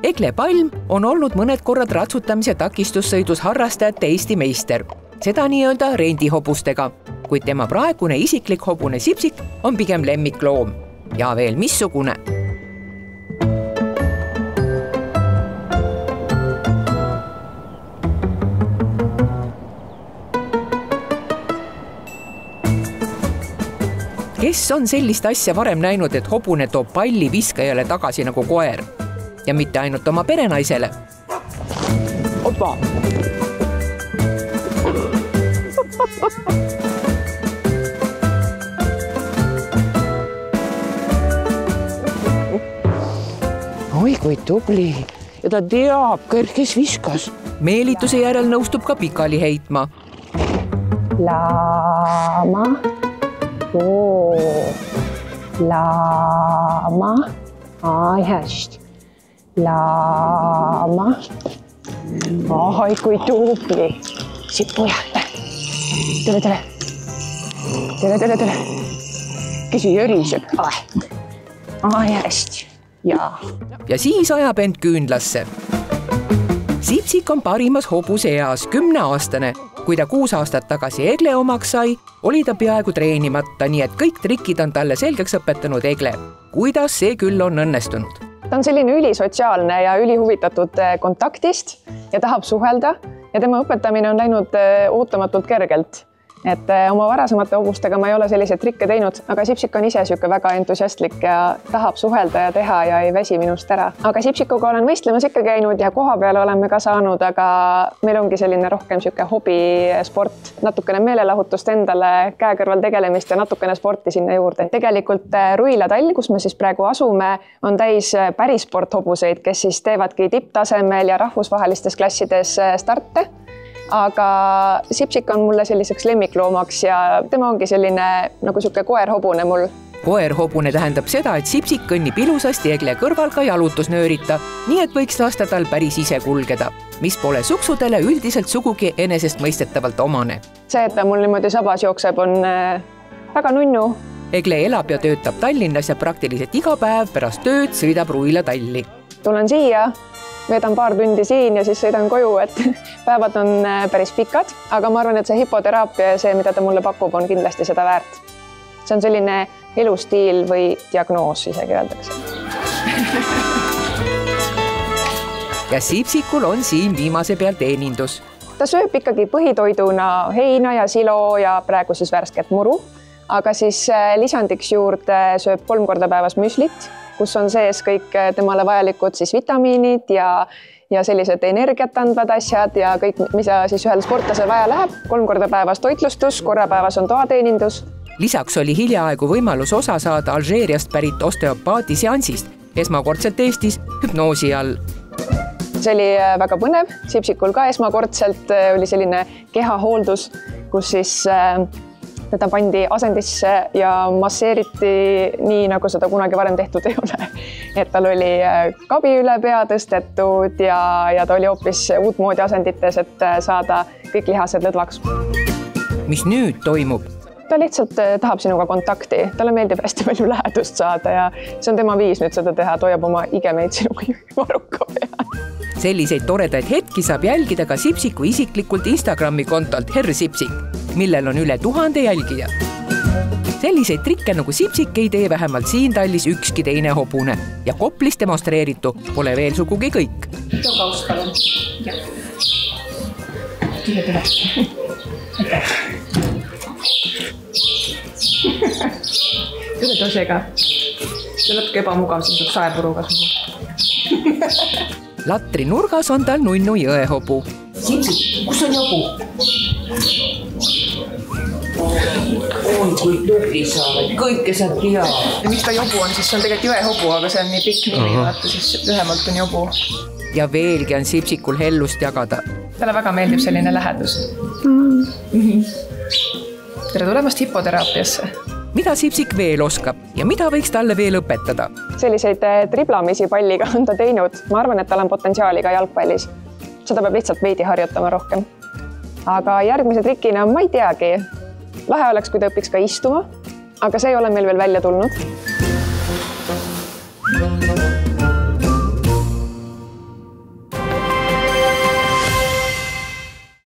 Egle Palm on olnud mõned korrad ratsutamise takistussõidus harrastajate Eesti meister, seda nii-öelda rendihobustega, kuid tema praegune isiklik hobune Sipsik on pigem lemmikloom ja veel missugune. Kes on sellist asja varem näinud, et hobune toob palli viskajale tagasi nagu koer? Ja mitte ainult oma perenaisele. Opa! Oi, kui tubli. Ja ta teab, kes viskas. Meelituse järel nõustub ka pikali heitma. Laama. Laama. Ai, hästi. Laama. Ai, kui tubli. Sipujalle. Tere. Kesi jöriseb. Ai, hästi. Ja siis ajab end küünlasse. Sipsik on parimas hobuse eas 10-aastane. Kui ta 6 aastat tagasi Egle omaks sai, oli ta peaaegu treenimata, nii et kõik trikid on talle selgeks õpetanud Egle. Kuidas see küll on õnnestunud? Ta on selline ülisotsiaalne ja ülihuvitatud kontaktist ja tahab suhelda ja tema õpetamine on läinud ootamatult kergelt. Et oma varasemate hobustega ma ei ole selliseid trikke teinud, aga Sipsik on ise siuke väga entusiastlik ja tahab suhelda ja teha ja ei väsi minust ära. Aga Sipsikuga olen võistlemas ikka käinud ja koha peale oleme ka saanud, aga meil ongi selline rohkem siuke hobisport, natukene meelelahutust endale, käe kõrval tegelemist ja natukene sporti sinna juurde. Tegelikult Ruila tall, kus me siis praegu asume, on täis päris sporthobuseid, kes siis teevadki tipptasemel ja rahvusvahelistes klassides starte. Aga Sipsik on mulle selliseks lemmikloomaks ja tema ongi selline nagu siuke koerhobune mul. Koerhobune tähendab seda, et Sipsik kõnnib ilusasti Egle kõrval ka jalutusnöörita, nii et võiks lasta tal päris ise kulgeda, mis pole suksudele üldiselt sugugi enesestmõistetavalt omane. See, et ta mul niimoodi sabas jookseb, on väga nunnu. Egle elab ja töötab Tallinnas ja praktiliselt iga päev pärast tööd sõidab Ruila talli. Tulen siia, veedan paar tundi siin ja siis sõidan koju, et päevad on päris pikad, aga ma arvan, et see hipoteraapia ja see, mida ta mulle pakub, on kindlasti seda väärt. See on selline elustiil või diagnoos isegi öeldakse. Ja Sipsikul on siin viimase peal teenindus. Ta sööb ikkagi põhitoiduna heina ja silo ja praegu siis värsket muru, aga siis lisandiks juurde sööb 3 korda päevas müslit, kus on sees kõik temale vajalikud siis vitamiinid ja sellised energiat andvad asjad ja kõik, mida siis ühel sportlasel vaja läheb. 3 korda päevas toitlustus, korra päevas on toateenindus. Lisaks oli hiljaaegu võimalus osa saada Alžeeriast pärit osteopaadi seansist, esmakordselt Eestis hüpnoosi all. See oli väga põnev, Sipsikul ka esmakordselt oli selline kehahooldus, kus siis teda pandi asendisse ja masseeriti nii, nagu seda kunagi varem tehtud ei ole. Et tal oli kabi üle pea tõstetud ja ta oli hoopis uutmoodi asendites, et saada kõik lihased lõdvaks. Mis nüüd toimub? Ta lihtsalt tahab sinuga kontakti, talle meeldib hästi palju lähedust saada ja see on tema viis nüüd seda teha, ta hoiab oma igemeid sinuga varuka peal. Selliseid toredaid hetki saab jälgida ka Sipsiku isiklikult Instagrami kontolt Herr Sipsik, millel on üle 1000 jälgija. Selliseid trikke nagu Sipsik ei tee vähemalt siin tallis ükski teine hobune ja Koplis demonstreeritu pole veel sugugi kõik. Kaust palun. Tule. Tule tosega. See on natuke ebamugav, siin saab saepuruga. Latri nurgas on tal nunnu jõehobu. Sipsik, kus on jobu? On kui tubli sa oled, kõike sa tead. Ja miks ta jobu on, siis see on tegelikult jõehobu, aga see on nii pikk nimi, vaata siis lühemalt on jobu. Ja veelgi on Sipsikul hellust jagada. Talle väga meeldib selline lähedus. Tere tulemast hipoteraapiasse. Mida Sipsik veel oskab ja mida võiks talle veel õpetada? Selliseid triblamisi palliga on ta teinud. Ma arvan, et tal on potentsiaali ka jalgpallis. Seda peab lihtsalt veidi harjutama rohkem. Aga järgmise trikina ma ei teagi. Lahe oleks, kui ta õpiks ka istuma, aga see ei ole meil veel välja tulnud.